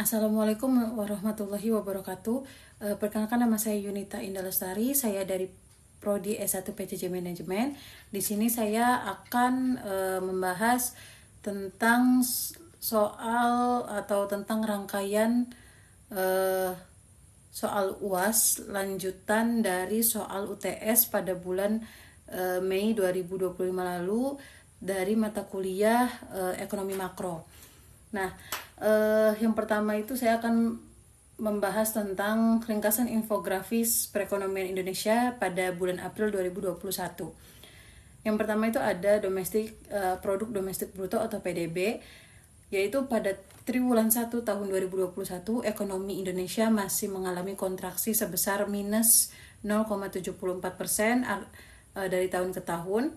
Assalamualaikum warahmatullahi wabarakatuh. Perkenalkan, nama saya Yunita Indah Lestari. Saya dari Prodi S1 PJJ Manajemen. Di sini saya akan membahas tentang soal atau tentang rangkaian soal UAS lanjutan dari soal UTS pada bulan Mei 2025 lalu dari mata kuliah ekonomi makro. Nah, yang pertama itu saya akan membahas tentang ringkasan infografis perekonomian Indonesia pada bulan April 2021. Yang pertama itu ada produk domestik bruto atau PDB, yaitu pada triwulan 1 tahun 2021 ekonomi Indonesia masih mengalami kontraksi sebesar minus 0,74% dari tahun ke tahun.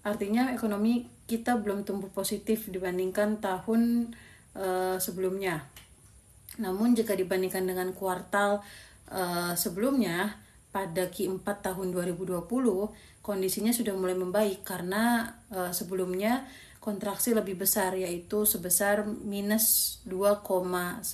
Artinya ekonomi kita belum tumbuh positif dibandingkan tahun sebelumnya. Namun jika dibandingkan dengan kuartal sebelumnya pada Q4 tahun 2020, kondisinya sudah mulai membaik karena sebelumnya kontraksi lebih besar, yaitu sebesar minus 2,19%.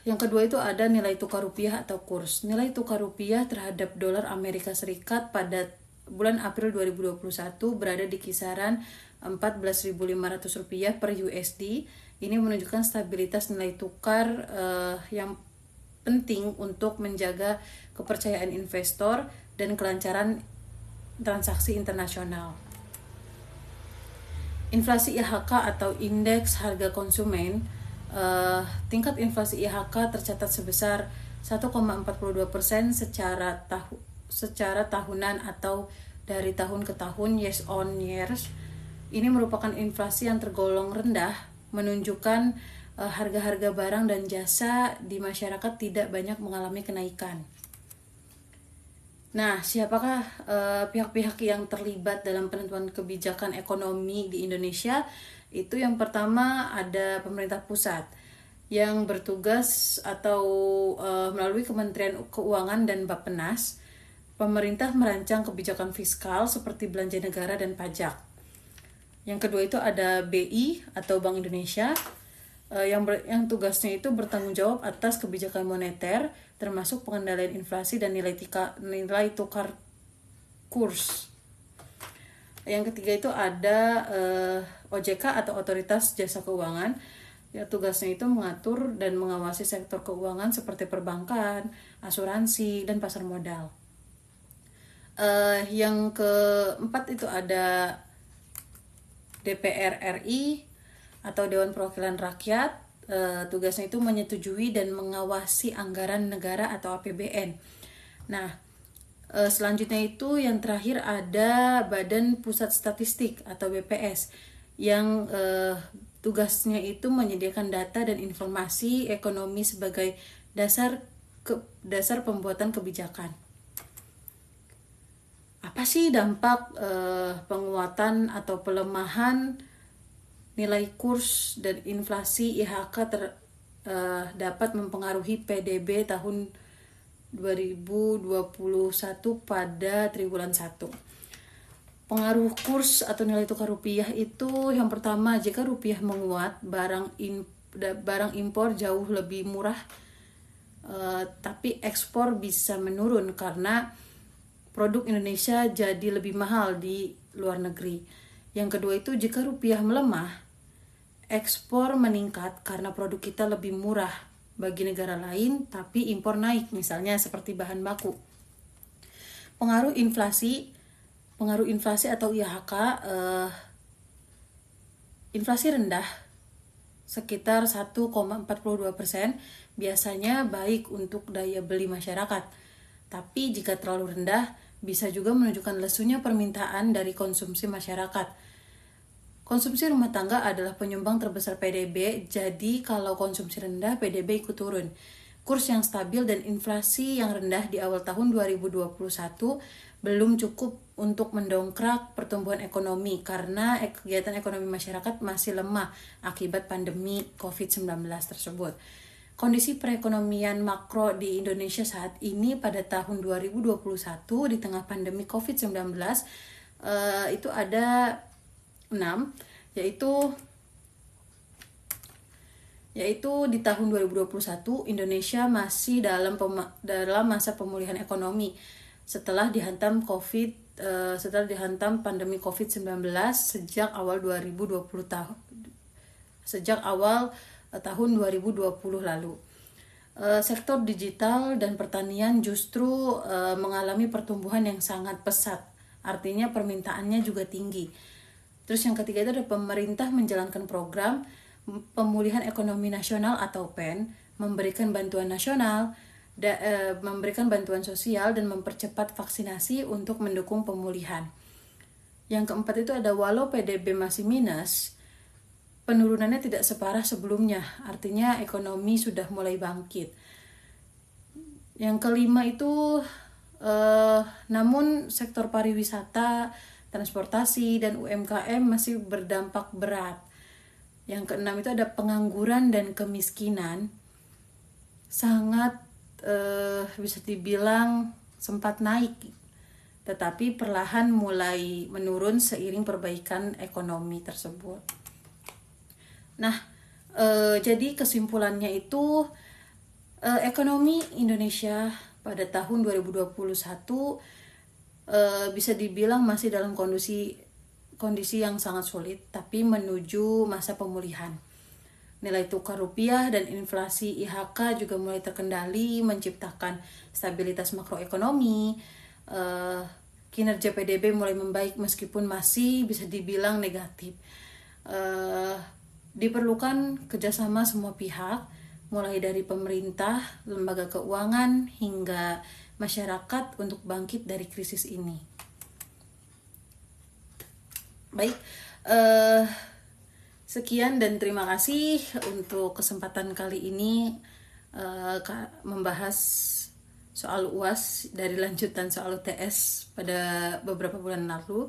Yang kedua itu ada nilai tukar rupiah atau kurs. Nilai tukar rupiah terhadap dolar Amerika Serikat pada bulan April 2021 berada di kisaran Rp14.500 per USD. Ini menunjukkan stabilitas nilai tukar yang penting untuk menjaga kepercayaan investor dan kelancaran transaksi internasional. Inflasi IHK atau Indeks Harga Konsumen, tingkat inflasi IHK tercatat sebesar 1,42% secara tahunan atau dari tahun ke tahun, years on years. Ini merupakan inflasi yang tergolong rendah, menunjukkan harga-harga barang dan jasa di masyarakat tidak banyak mengalami kenaikan. Nah, siapakah pihak-pihak yang terlibat dalam penentuan kebijakan ekonomi di Indonesia? Itu yang pertama ada pemerintah pusat yang bertugas atau melalui Kementerian Keuangan dan Bappenas. Pemerintah merancang kebijakan fiskal seperti belanja negara dan pajak. Yang kedua itu ada BI atau Bank Indonesia yang tugasnya itu bertanggung jawab atas kebijakan moneter, termasuk pengendalian inflasi dan nilai tukar kurs. Yang ketiga itu ada OJK atau Otoritas Jasa Keuangan. Ya, tugasnya itu mengatur dan mengawasi sektor keuangan seperti perbankan, asuransi, dan pasar modal. Yang keempat itu ada DPR RI atau Dewan Perwakilan Rakyat. Tugasnya itu menyetujui dan mengawasi anggaran negara atau APBN. Nah, selanjutnya itu yang terakhir ada Badan Pusat Statistik atau BPS yang tugasnya itu menyediakan data dan informasi ekonomi sebagai dasar pembuatan kebijakan. Apa sih dampak penguatan atau pelemahan nilai kurs dan inflasi IHK dapat mempengaruhi PDB tahun 2021 pada triwulan 1. Pengaruh kurs atau nilai tukar rupiah itu yang pertama, jika rupiah menguat, barang impor jauh lebih murah, tapi ekspor bisa menurun karena produk Indonesia jadi lebih mahal di luar negeri. Yang kedua itu jika rupiah melemah, ekspor meningkat karena produk kita lebih murah bagi negara lain, tapi impor naik, misalnya seperti bahan baku. Pengaruh inflasi atau IHK, inflasi rendah sekitar 1,42% biasanya baik untuk daya beli masyarakat. Tapi jika terlalu rendah, bisa juga menunjukkan lesunya permintaan dari konsumsi masyarakat. Konsumsi rumah tangga adalah penyumbang terbesar PDB, jadi kalau konsumsi rendah, PDB ikut turun. Kurs yang stabil dan inflasi yang rendah di awal tahun 2021 belum cukup untuk mendongkrak pertumbuhan ekonomi karena kegiatan ekonomi masyarakat masih lemah akibat pandemi COVID-19 tersebut. Kondisi perekonomian makro di Indonesia saat ini pada tahun 2021 di tengah pandemi COVID-19 itu ada 6, yaitu yaitu di tahun 2021 Indonesia masih dalam masa pemulihan ekonomi setelah dihantam pandemi COVID-19 sejak awal 2020 tahun 2020 lalu. Sektor digital dan pertanian justru mengalami pertumbuhan yang sangat pesat. Artinya permintaannya juga tinggi. Terus yang ketiga itu ada pemerintah menjalankan program pemulihan ekonomi nasional atau PEN, memberikan bantuan nasional, memberikan bantuan sosial dan mempercepat vaksinasi untuk mendukung pemulihan. Yang keempat itu ada walau PDB masih minus, penurunannya tidak separah sebelumnya, artinya ekonomi sudah mulai bangkit. Yang kelima itu namun sektor pariwisata, transportasi, dan UMKM masih berdampak berat. Yang keenam itu ada pengangguran dan kemiskinan sangat bisa dibilang sempat naik, tetapi perlahan mulai menurun seiring perbaikan ekonomi tersebut. Nah, jadi kesimpulannya itu ekonomi Indonesia pada tahun 2021 bisa dibilang masih dalam kondisi yang sangat sulit, tapi menuju masa pemulihan. Nilai tukar rupiah dan inflasi IHK juga mulai terkendali, menciptakan stabilitas makroekonomi. Kinerja PDB mulai membaik meskipun masih bisa dibilang negatif. Diperlukan kerjasama semua pihak, mulai dari pemerintah, lembaga keuangan, hingga masyarakat untuk bangkit dari krisis ini. Baik, sekian dan terima kasih untuk kesempatan kali ini membahas soal UAS dari lanjutan soal UTS pada beberapa bulan lalu.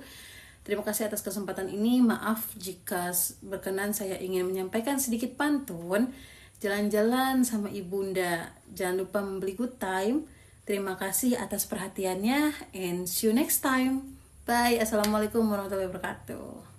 Terima kasih atas kesempatan ini. Maaf jika berkenan saya ingin menyampaikan sedikit pantun. Jalan-jalan sama ibunda, jangan lupa membeli good time. Terima kasih atas perhatiannya and see you next time. Bye. Assalamualaikum warahmatullahi wabarakatuh.